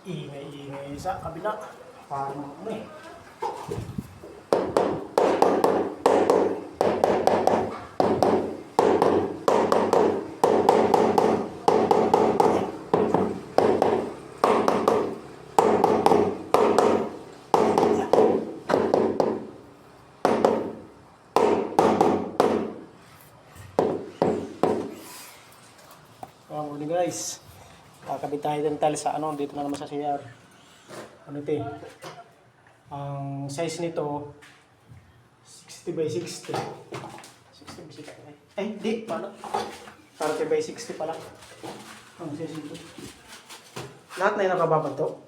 Ingay-ingay sa kabila. Parang may. Morning guys. Kakabit tayo ng tile sa ano, dito na naman sa CR. Ano ito eh? Ang size nito 60 by 60. 60 by 60. Ay, di, paano? 30 by 60 pala. Ang size nito. Lahat na yung nakababad to?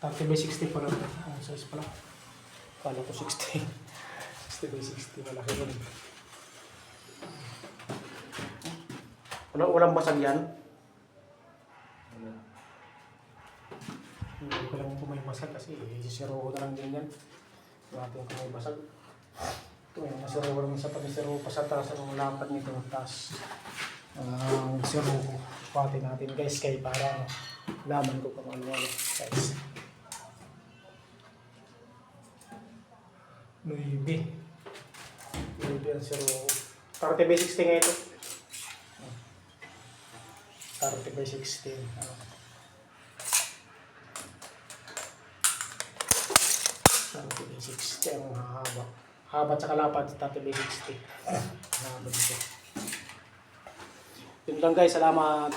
30 by 60 pala. Ang size pala. Kala ko 60. 60 by 60. Malaki rin. Walang basag yan? Hindi ko lang kung may basag kasi isisiro ko na lang din yan. Natin kung may basag. Ito yung nasiro ko naman sa pag-isiro pa sa taas ng lapad nito. Tapos siro ko pati natin guys kay para laman ko kung ano-ano guys. Louis ang siro ko. 30 by 60 nga ito. 30 by 16. 30 by 60 ang haba. Haba at saka lapad, 30 by 60. Haba dito. Yun lang guys, salamat.